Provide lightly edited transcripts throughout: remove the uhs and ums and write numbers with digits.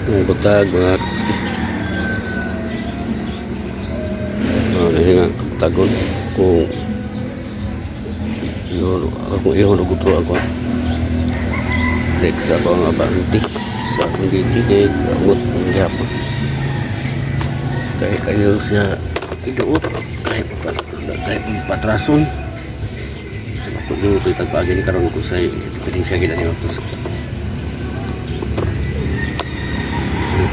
May butag mga ano nga tagon kung ihon gutro ako next sa mga banti sa pagditig amot ng yapon kaya kayo siya iduot kaya patrason pag-iutoy tagpagi ni karon ko sa piling siya gina niyo tos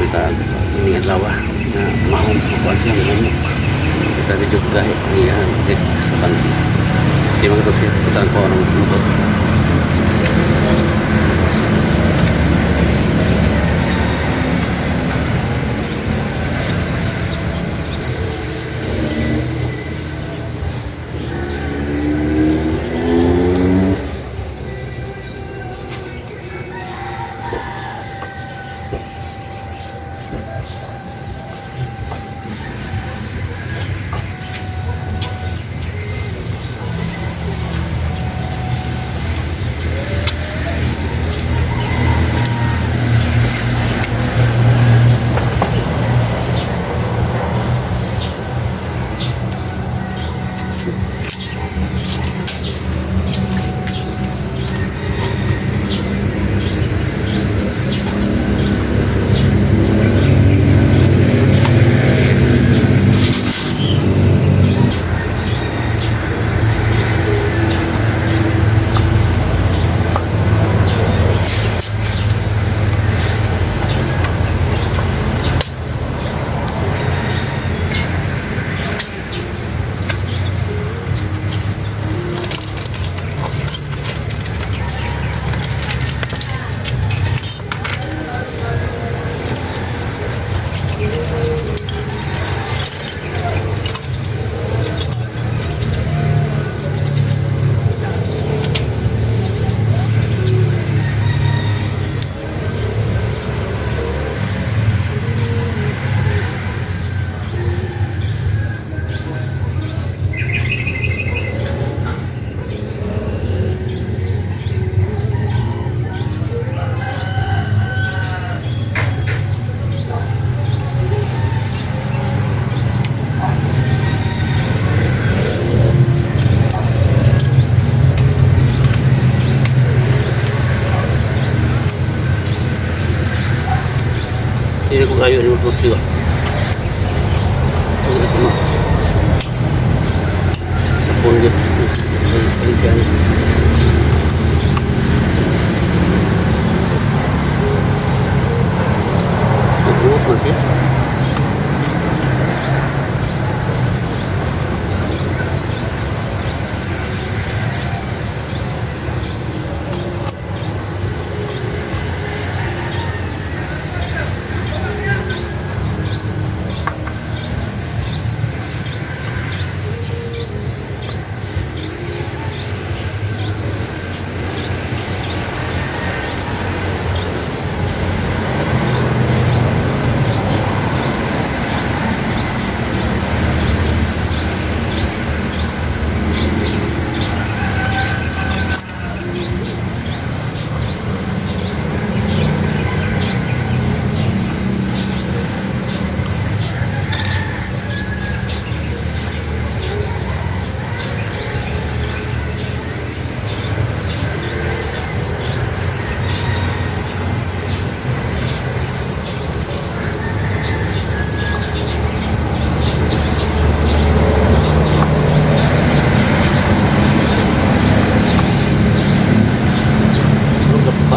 kita ini lawa na mahom kuan siya ng kita video kahit iyan sa panti di mga tos saan ko ang luto ini ko kayo ni mo siwa ini ko sapon gitu ini siya ni buat masih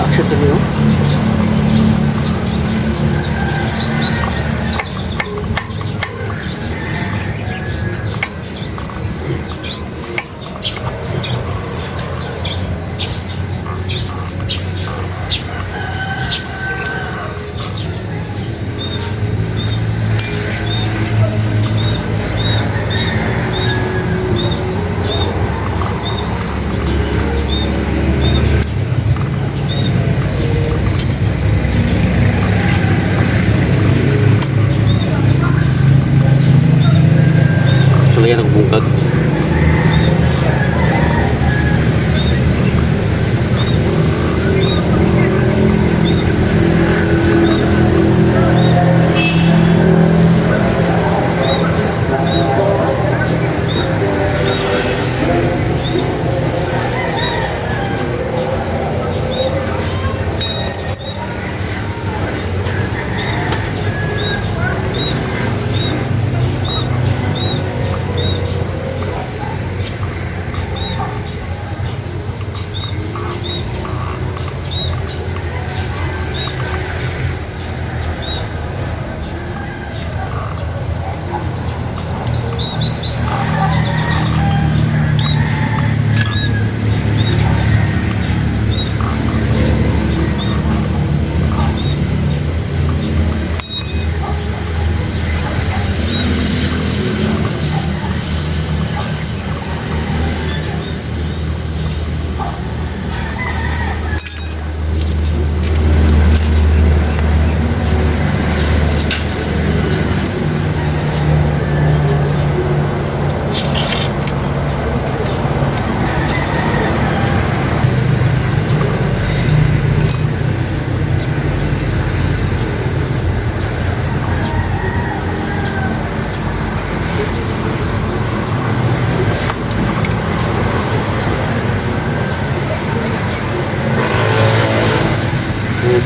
akses dulu yuk. Yan ang bungkag.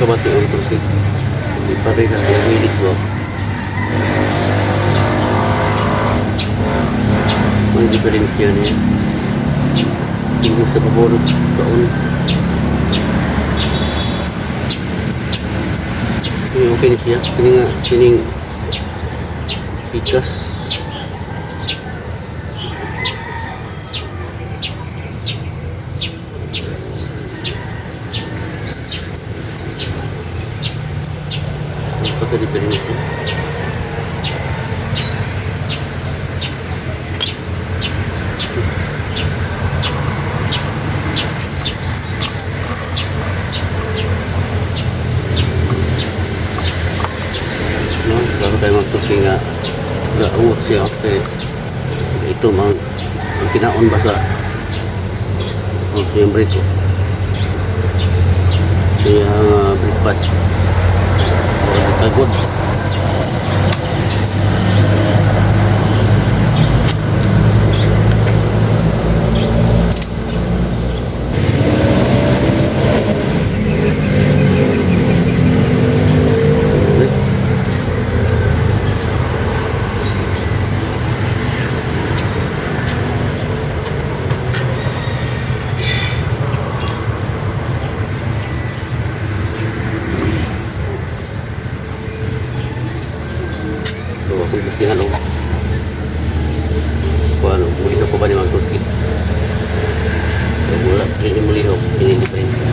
kabati ang kursi. Hindi pa rin nag-release mo. May diferensya niya. Tingin sa paborot kaon. Okay na siya. Kining pikas. Ito diferensya. Baru tayo magtusi nga gaawot siya kay ito ang kinaon ba sa siyempre ko siya brikpat kagod kung gusto nga nung kung ano, muli ko ba ni magtusi so mula rin yung muli ho ini diferensya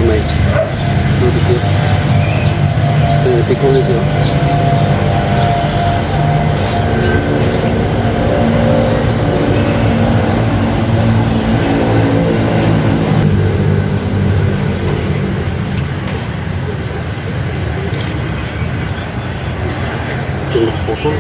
may tutok yun. Tikman nito. Sumak pukul.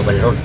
balik ron.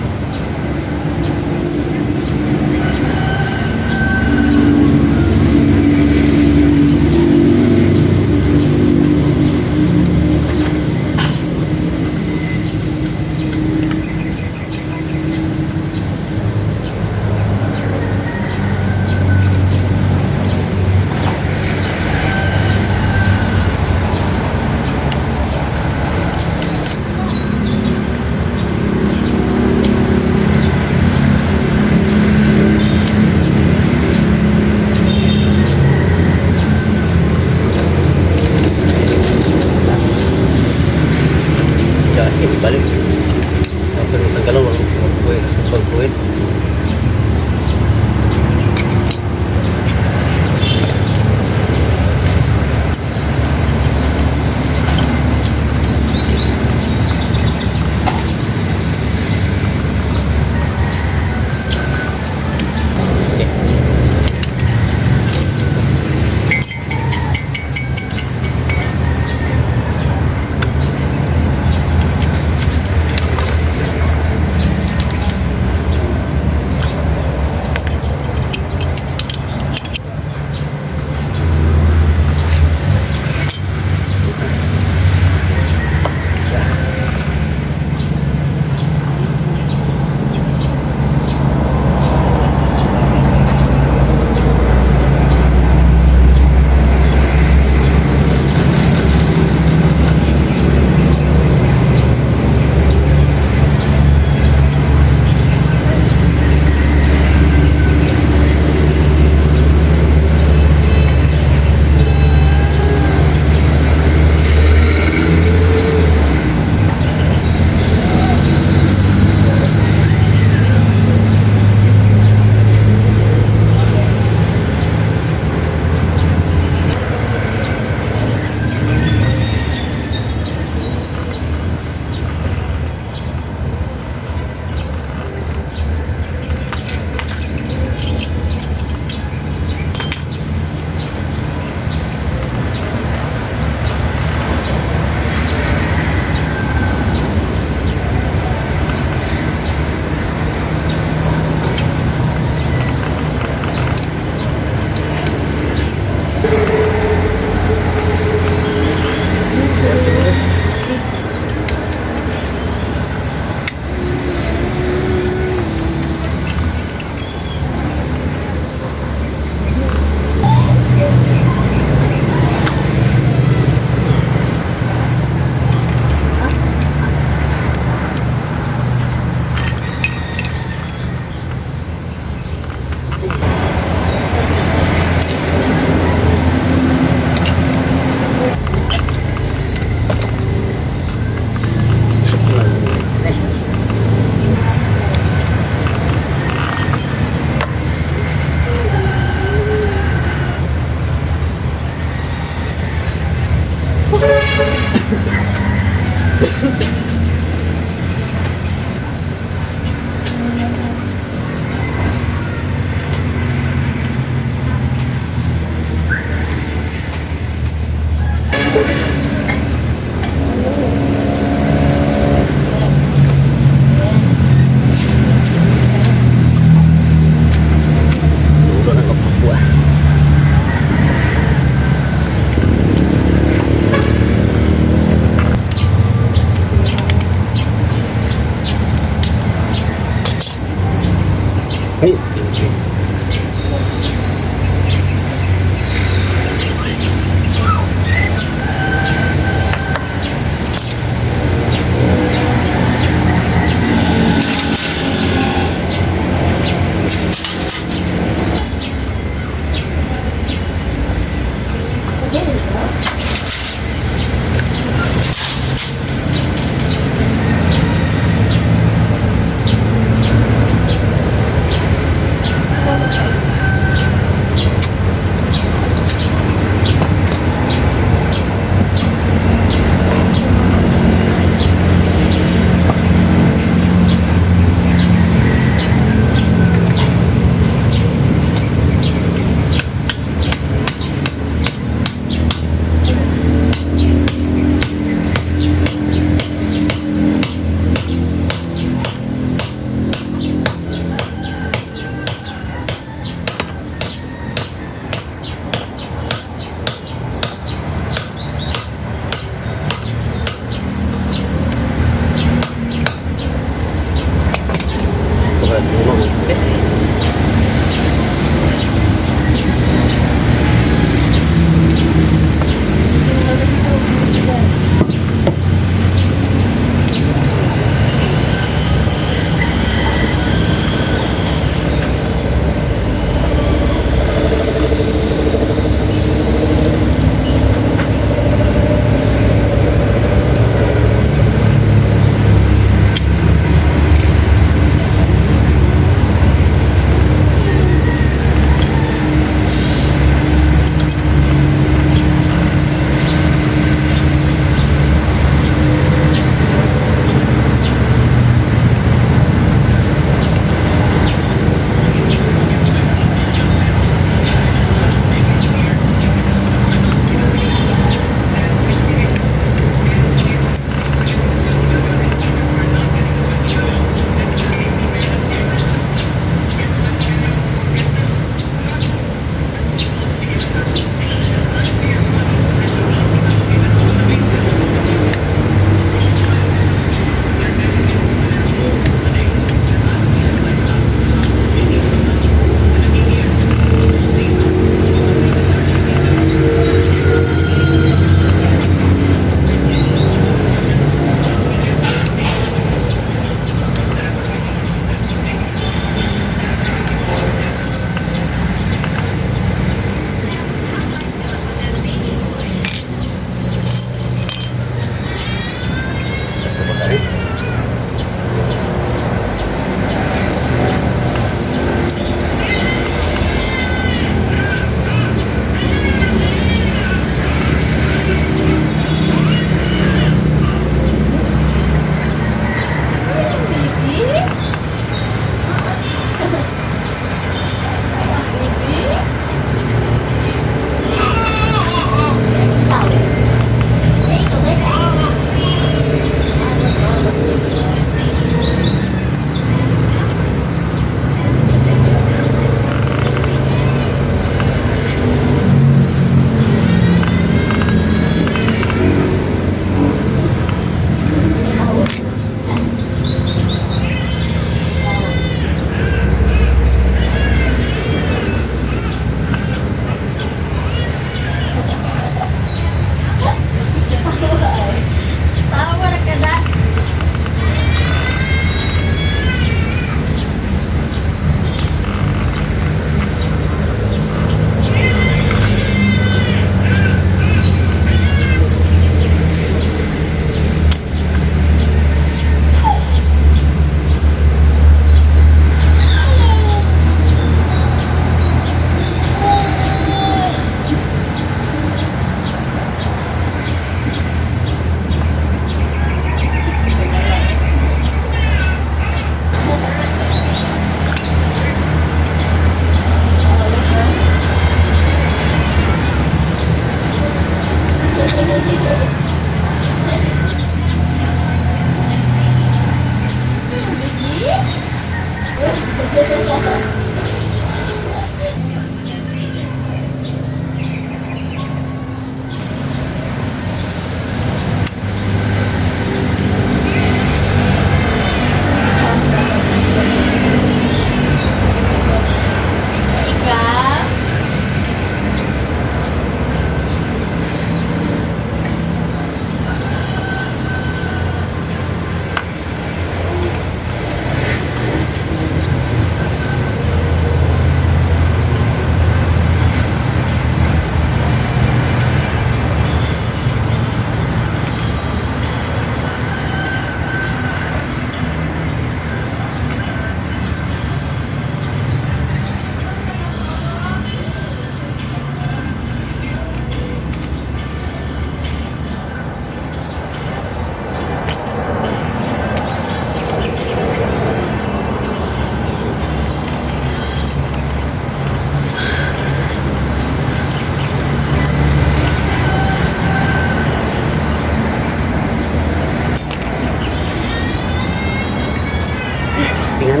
Tingnan.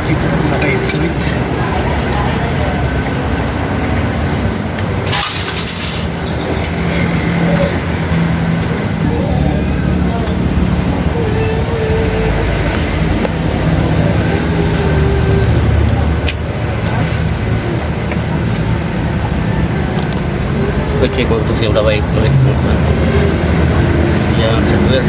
Cik, berapa ini? Cek waktu siang udah baik boleh yang seger.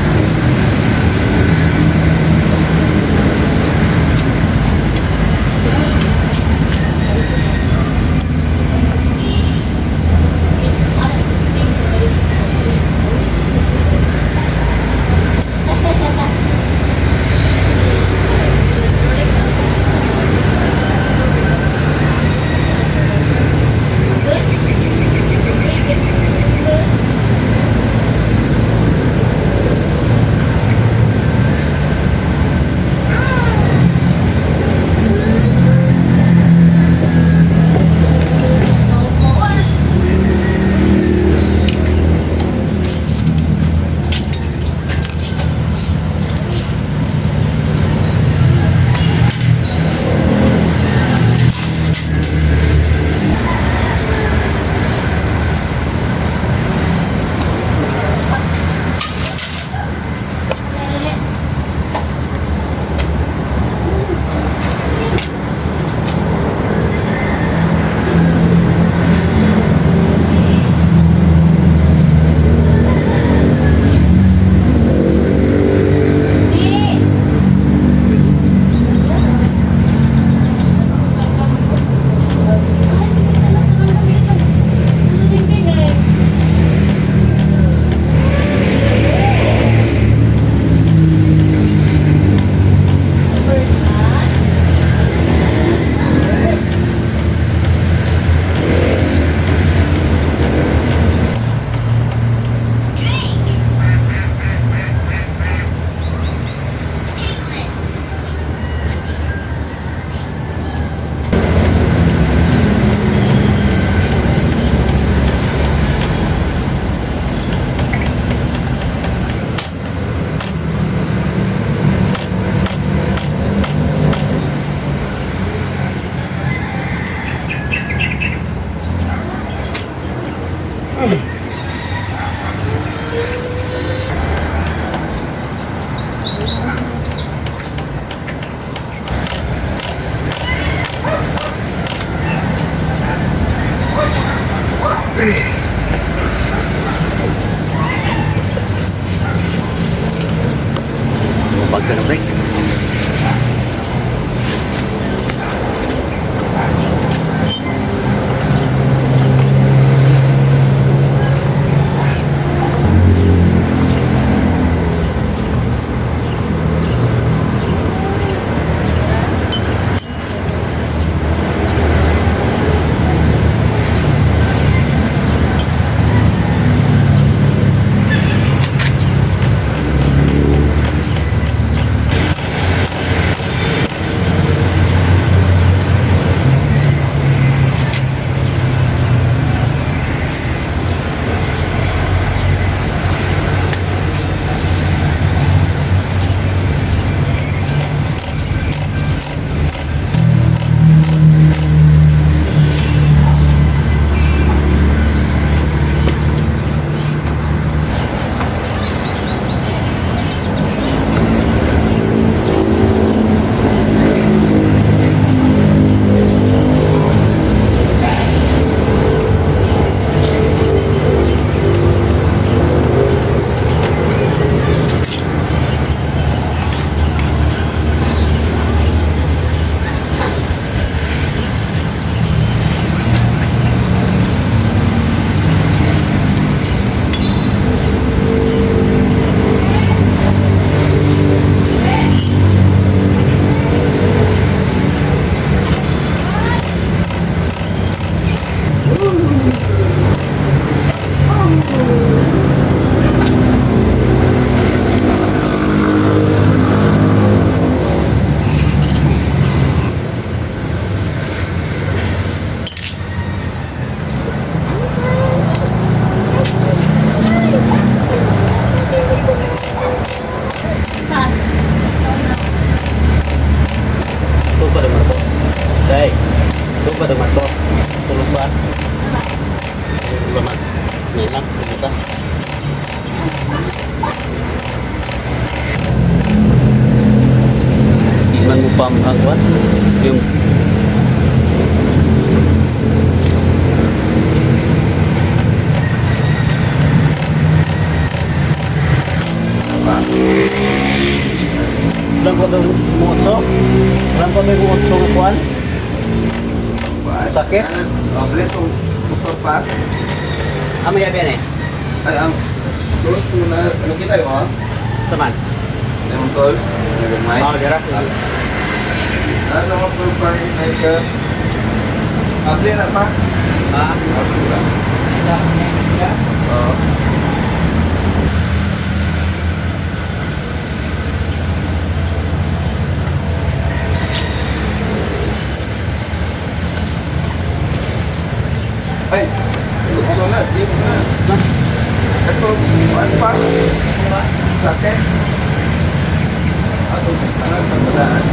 Pagka na break. Tulog ba damat to? Tulog ba? Damat. May lang, pumunta. Iman mo pa ang hangwan. Yung Lang ko daw mutso. Lang ko daw mutso ng kuwan. Sakit? Boleh tu motor pak. Ano yan yan eh? Ay, terus muna ano kita yun? Saman? Yung motor, yung mic. Oo, dira. Ano motor pak ay ke? Abli na pa? Ha? Abli na. Ya. Oh. Ay, ito na, dito na. Ito, ano pa? Sakit? Ato, ano sa padaan?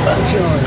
Pansyon.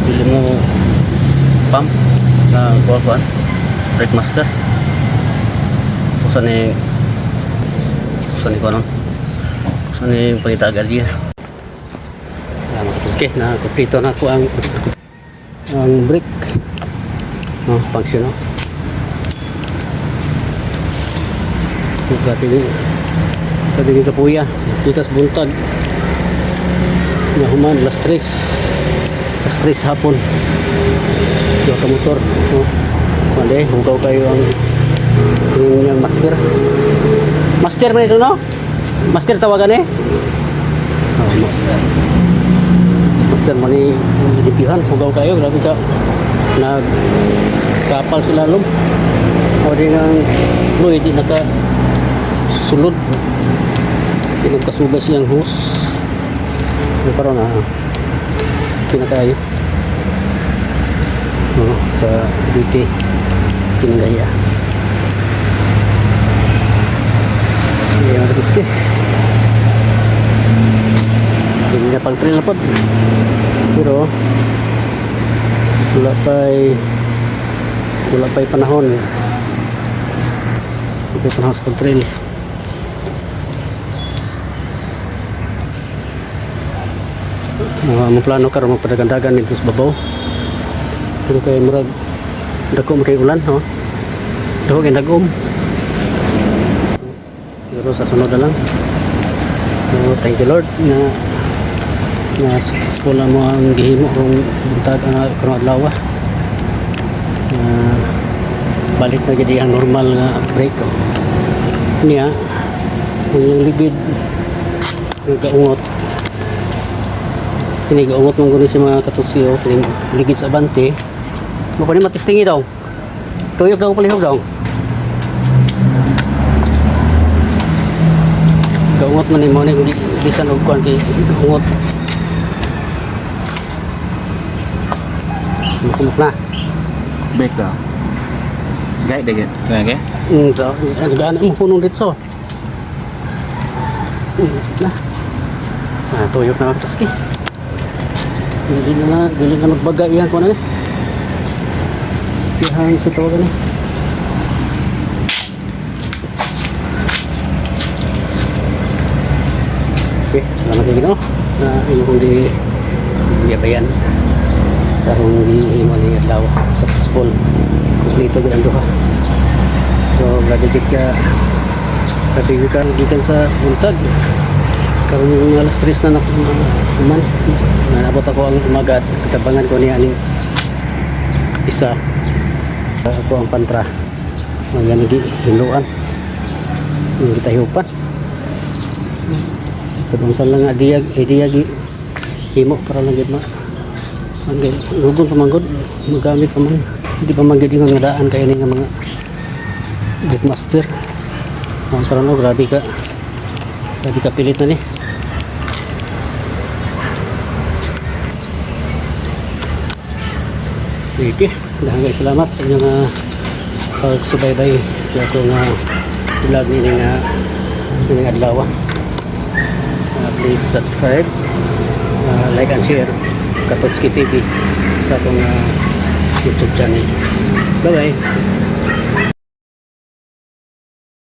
Bili mo pump na kuwan brake master kusan ko nun kusan yung pangita agad dia na kumpleto na ko ang brake function oh. Grabe kapuya ditas buntag nga human last stress hapon yung kamotor oh. Mali, hugaw kayo ang yung master man ito no? Master tawagan eh oh, master man dipihan hugaw kayo grabe ka nagkapal sila lum o di nga Lloyd di naka sulod di nagkasubay siyang hose pero na kinakayo sa DT Tinggaya yung riski hindi na pag-trail na po pero wala pa'y panahon sa pag-trail mga plano ka rin magpadagandagan dito sa babaw pero kaya murag dako mo kayo ulan no? Dako kayo nag-um siguro sa sunod na lang so, thank you Lord na skola mo ang gihimo kung buntag karong adlaw balik na gidi ang normal nga break niya yung libid nagaungot kinigaungot mong gunin si mga katusyo ligid sa abante mo pa ni matistingi daw tuyok daw palihog daw gaungot man ni mo ni lisan og kuan kay gaungot makumok na break daw gay dagit okay gaan mo hunong dito tuyok na magtaski dili na magbaga iyan ko na pihahan sa tawagan ni okay, salamat kayo Ginoo na inyo kong diyabayan sa akong gihimo ni adlaw successful kumplito gid ang duha so grabe ka gikan sa buntag karon alas 3 na naman nabot ako ang umaga katabangan ko niya aning isa ako ang pantra mga naghiluan yung kita hiupan sa bangsan lang nga diyag himo para lang gid ma lugon pamanggod magamit pa man hindi pa magid yung nga daan kaya ni nga mga breakmaster karon grabe ka pilit na ni sige dahil salamat sa inyong pagsubaybay sa akong vlog nining adlaw please subscribe like and share Katotski TV sa akong YouTube channel bye bye